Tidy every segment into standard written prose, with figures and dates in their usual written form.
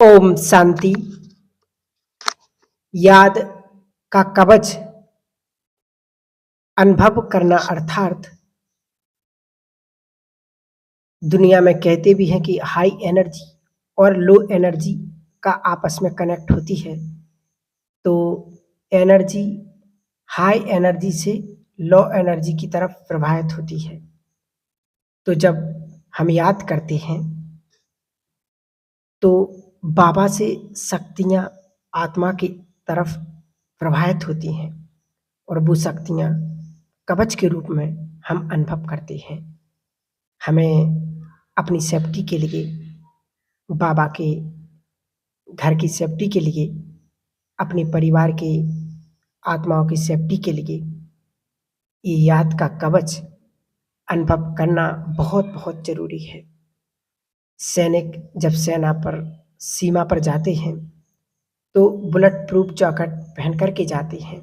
ओम शांति। याद का कवच अनुभव करना अर्थात दुनिया में कहते भी हैं कि हाई एनर्जी और लो एनर्जी का आपस में कनेक्ट होती है। तो एनर्जी हाई एनर्जी से लो एनर्जी की तरफ प्रवाहित होती है। तो जब हम याद करते हैं तो बाबा से शक्तियाँ आत्मा की तरफ प्रवाहित होती हैं और वो शक्तियाँ कवच के रूप में हम अनुभव करते हैं। हमें अपनी सेफ्टी के लिए, बाबा के घर की सेफ्टी के लिए, अपने परिवार के आत्माओं की सेफ्टी के लिए ये याद का कवच अनुभव करना बहुत बहुत ज़रूरी है। सैनिक जब सेना पर सीमा पर जाते हैं तो बुलेट प्रूफ जैकेट पहन कर के जाते हैं।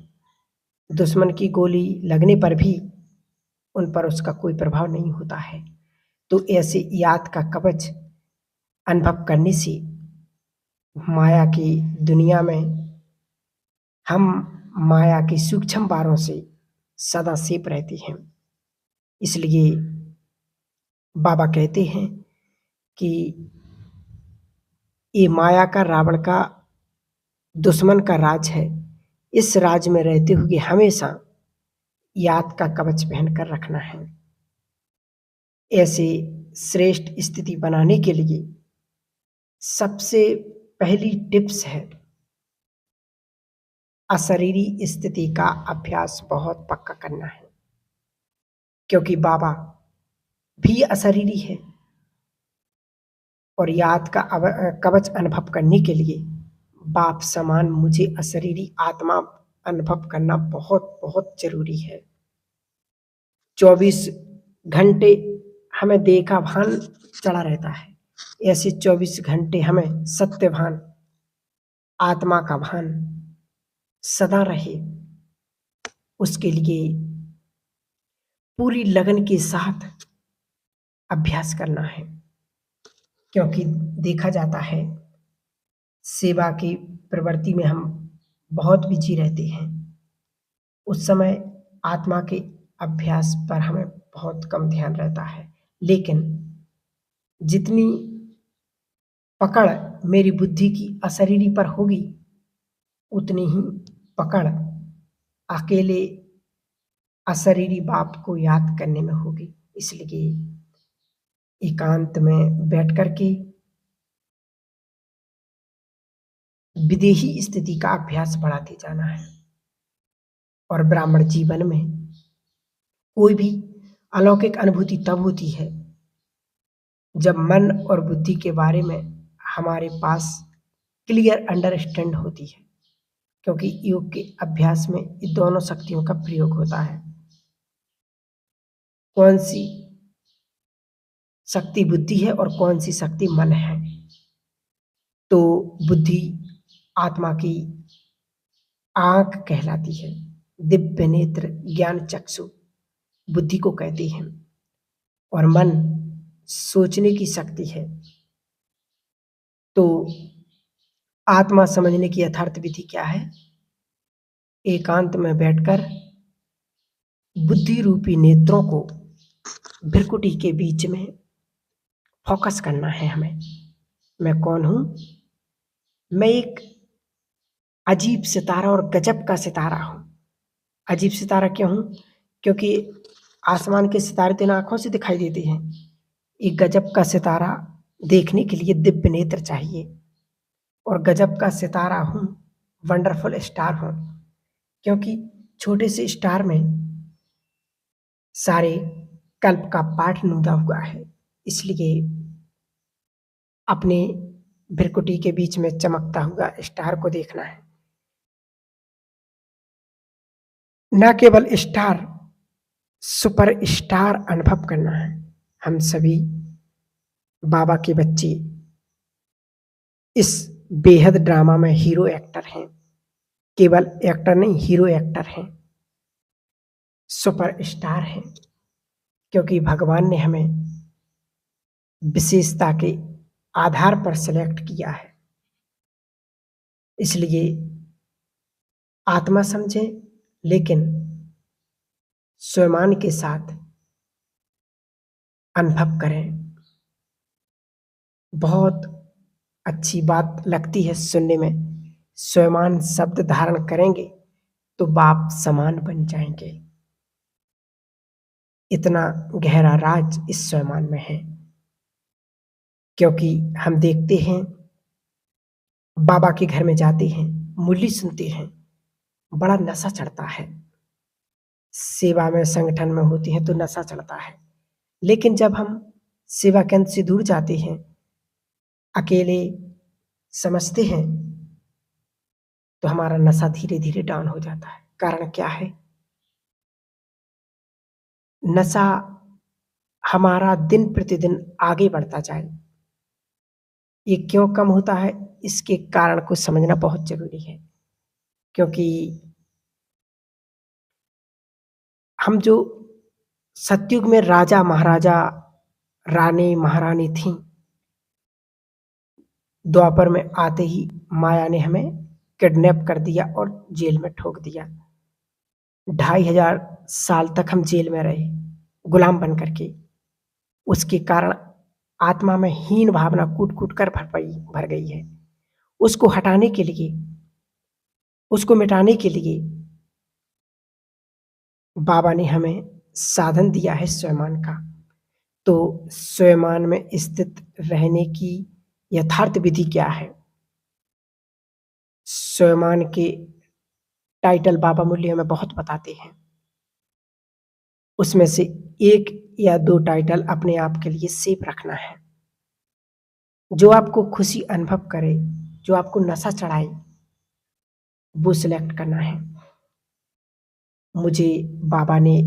दुश्मन की गोली लगने पर भी उन पर उसका कोई प्रभाव नहीं होता है। तो ऐसे याद का कवच अनुभव करने से माया की दुनिया में हम माया के सूक्ष्म वारों से सदा सेफ रहते हैं। इसलिए बाबा कहते हैं कि ये माया का, रावण का, दुश्मन का राज है। इस राज में रहते हुए हमेशा याद का कवच पहनकर रखना है। ऐसे श्रेष्ठ स्थिति बनाने के लिए सबसे पहली टिप्स है अशरीरी स्थिति का अभ्यास बहुत पक्का करना है, क्योंकि बाबा भी अशरीरी है और याद का कवच अनुभव करने के लिए बाप समान मुझे अशरीरी आत्मा अनुभव करना बहुत बहुत जरूरी है। 24 घंटे हमें देह का भान चढ़ा रहता है, ऐसे 24 घंटे हमें सत्य भान, आत्मा का भान सदा रहे। उसके लिए पूरी लगन के साथ अभ्यास करना है, क्योंकि देखा जाता है सेवा की प्रवृत्ति में हम बहुत बिजी रहते हैं। उस समय आत्मा के अभ्यास पर हमें बहुत कम ध्यान रहता है। लेकिन जितनी पकड़ मेरी बुद्धि की अशरीरी पर होगी उतनी ही पकड़ अकेले अशरीरी बाप को याद करने में होगी। इसलिए एकांत में बैठ कर के विदेही स्थिति का अभ्यास बढ़ाते जाना है। और ब्राह्मण जीवन में कोई भी अलौकिक अनुभूति तब होती है जब मन और बुद्धि के बारे में हमारे पास क्लियर अंडरस्टैंड होती है, क्योंकि योग के अभ्यास में इन दोनों शक्तियों का प्रयोग होता है। कौन सी शक्ति बुद्धि है और कौन सी शक्ति मन है। तो बुद्धि आत्मा की आंख कहलाती है, दिव्य नेत्र, ज्ञान चक्षु बुद्धि को कहते हैं, और मन सोचने की शक्ति है। तो आत्मा समझने की यथार्थ विधि क्या है? एकांत में बैठकर बुद्धि रूपी नेत्रों को भ्रिकुटी के बीच में फोकस करना है हमें। मैं कौन हूं? मैं एक अजीब सितारा और गजब का सितारा हूं। अजीब सितारा क्यों हूं? क्योंकि आसमान के सितारे तो आंखों से दिखाई देते हैं। एक गजब का सितारा देखने के लिए दिव्य नेत्र चाहिए, और गजब का सितारा हूं, वंडरफुल स्टार हूं, क्योंकि छोटे से स्टार में सारे कल्प का पाठ नुदा हुआ है। इसलिए अपने भ्रिकुटी के बीच में चमकता हुआ स्टार को देखना है। न केवल स्टार, सुपर स्टार अनुभव करना है। हम सभी बाबा के बच्चे इस बेहद ड्रामा में हीरो एक्टर हैं। केवल एक्टर नहीं, हीरो एक्टर हैं, सुपर स्टार हैं, क्योंकि भगवान ने हमें विशेषता के आधार पर सिलेक्ट किया है। इसलिए आत्मा समझें, लेकिन स्वयं के साथ अनुभव करें। बहुत अच्छी बात लगती है सुनने में। स्वयं शब्द धारण करेंगे तो बाप समान बन जाएंगे। इतना गहरा राज इस स्वयं में है, क्योंकि हम देखते हैं, बाबा के घर में जाते हैं, मुरली सुनते हैं, बड़ा नशा चढ़ता है। सेवा में, संगठन में होती है तो नशा चढ़ता है। लेकिन जब हम सेवा केंद्र से दूर जाते हैं, अकेले समझते हैं, तो हमारा नशा धीरे धीरे डाउन हो जाता है। कारण क्या है? नशा हमारा दिन प्रतिदिन आगे बढ़ता जाए, ये क्यों कम होता है? इसके कारण को समझना बहुत जरूरी है। क्योंकि हम जो सतयुग में राजा महाराजा, रानी महारानी थी, द्वापर में आते ही माया ने हमें किडनैप कर दिया और जेल में ठोक दिया। 2500 साल तक हम जेल में रहे, गुलाम बन करके। उसके कारण आत्मा में हीन भावना कूट कूट कर भर गई है। उसको हटाने के लिए, उसको मिटाने के लिए बाबा ने हमें साधन दिया है स्वयं का। तो स्वयं में स्थित रहने की यथार्थ विधि क्या है? स्वयं के टाइटल बाबा मूल्य हमें बहुत बताते हैं। उसमें से 1 या 2 टाइटल अपने आप के लिए सेव रखना है। जो आपको खुशी अनुभव करे, जो आपको नशा चढ़ाए, वो सिलेक्ट करना है। मुझे बाबा ने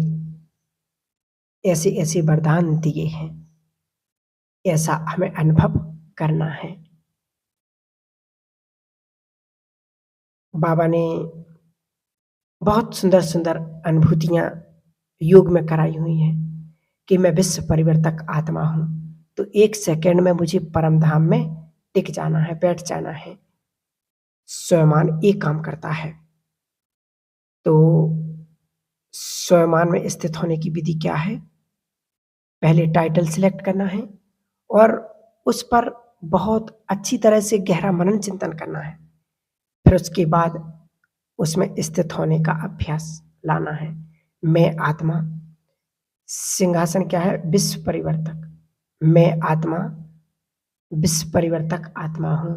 ऐसे ऐसे वरदान दिए हैं, ऐसा हमें अनुभव करना है। बाबा ने बहुत सुंदर सुंदर अनुभूतियां योग में कराई हुई हैं कि मैं विश्व परिवर्तक आत्मा हूं, तो 1 सेकंड में मुझे परम धाम में टिक जाना है, बैठ जाना है। स्वयं एक काम करता है। तो स्वयं में स्थित होने की विधि क्या है? पहले टाइटल सिलेक्ट करना है और उस पर बहुत अच्छी तरह से गहरा मनन चिंतन करना है। फिर उसके बाद उसमें स्थित होने का अभ्यास लाना है। मैं आत्मा, सिंहासन क्या है? विश्व परिवर्तक। मैं आत्मा विश्व परिवर्तक आत्मा हूं।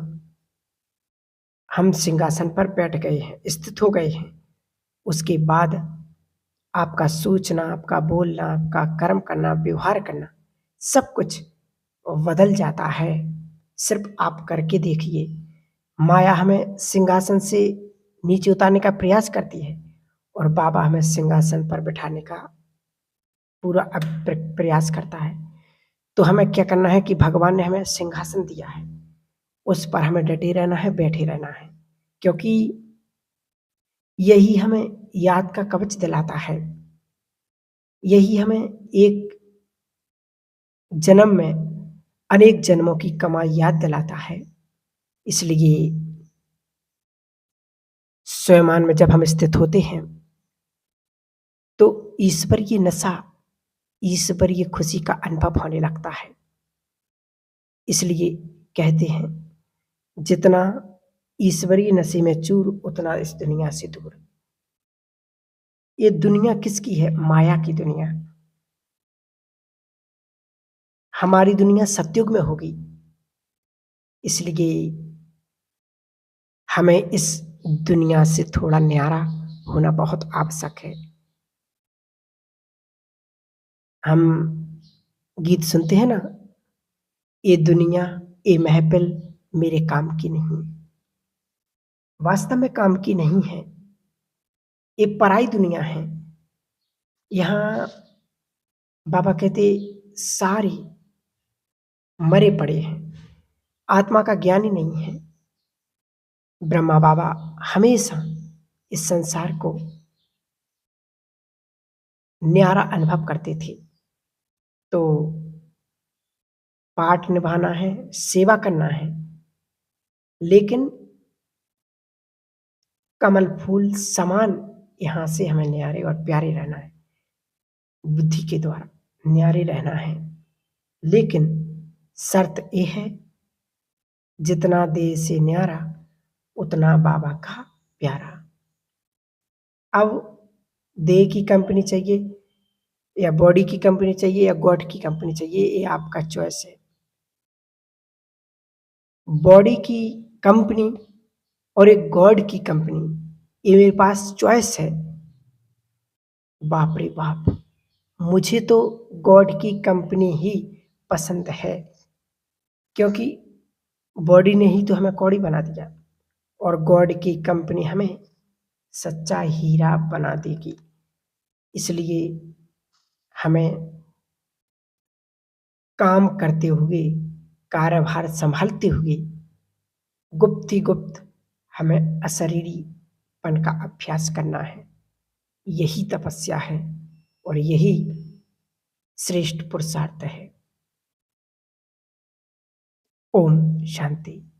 हम सिंहासन पर बैठ गए हैं, स्थित हो गए हैं। उसके बाद आपका सोचना, आपका बोलना, आपका कर्म करना, व्यवहार करना, सब कुछ बदल जाता है। सिर्फ आप करके देखिए। माया हमें सिंहासन से नीचे उतारने का प्रयास करती है और बाबा हमें सिंहासन पर बिठाने का पूरा प्रयास करता है। तो हमें क्या करना है कि भगवान ने हमें सिंहासन दिया है, उस पर हमें डटे रहना है, बैठे रहना है। क्योंकि यही हमें याद का कवच दिलाता है। यही हमें एक जन्म में अनेक जन्मों की कमाई याद दिलाता है। इसलिए स्वयं में जब हम स्थित होते हैं, तो ईश्वरीय नशा, ईश्वरीय खुशी का अनुभव होने लगता है। इसलिए कहते हैं, जितना ईश्वरीय नशे में चूर, उतना इस दुनिया से दूर। ये दुनिया किसकी है? माया की दुनिया। हमारी दुनिया सतयुग में होगी। इसलिए हमें इस दुनिया से थोड़ा न्यारा होना बहुत आवश्यक है। हम गीत सुनते हैं ना, ये दुनिया, ये महफिल मेरे काम की नहीं। वास्तव में काम की नहीं है। ये पराई दुनिया है। यहाँ बाबा कहते सारे मरे पड़े हैं, आत्मा का ज्ञान ही नहीं है। ब्रह्मा बाबा हमेशा इस संसार को न्यारा अनुभव करते थे। तो पाठ निभाना है, सेवा करना है, लेकिन कमल फूल समान यहाँ से हमें न्यारे और प्यारे रहना है, बुद्धि के द्वारा न्यारे रहना है। लेकिन शर्त ये है, जितना देह से न्यारा उतना बाबा का प्यारा। अब देह की कंपनी चाहिए या बॉडी की कंपनी चाहिए या गॉड की कंपनी चाहिए, ये आपका चॉइस है। बॉडी की कंपनी और एक गॉड की कंपनी, ये मेरे पास चॉइस है। बाप रे बाप, मुझे तो गॉड की कंपनी ही पसंद है, क्योंकि बॉडी ने ही तो हमें कौड़ी बना दिया और गॉड की कंपनी हमें सच्चा हीरा बना देगी। इसलिए हमें काम करते हुए, कार्यभार संभालते हुए गुप्त ही गुप्त हमें अशरीरीपन का अभ्यास करना है। यही तपस्या है और यही श्रेष्ठ पुरुषार्थ है। ओम शांति।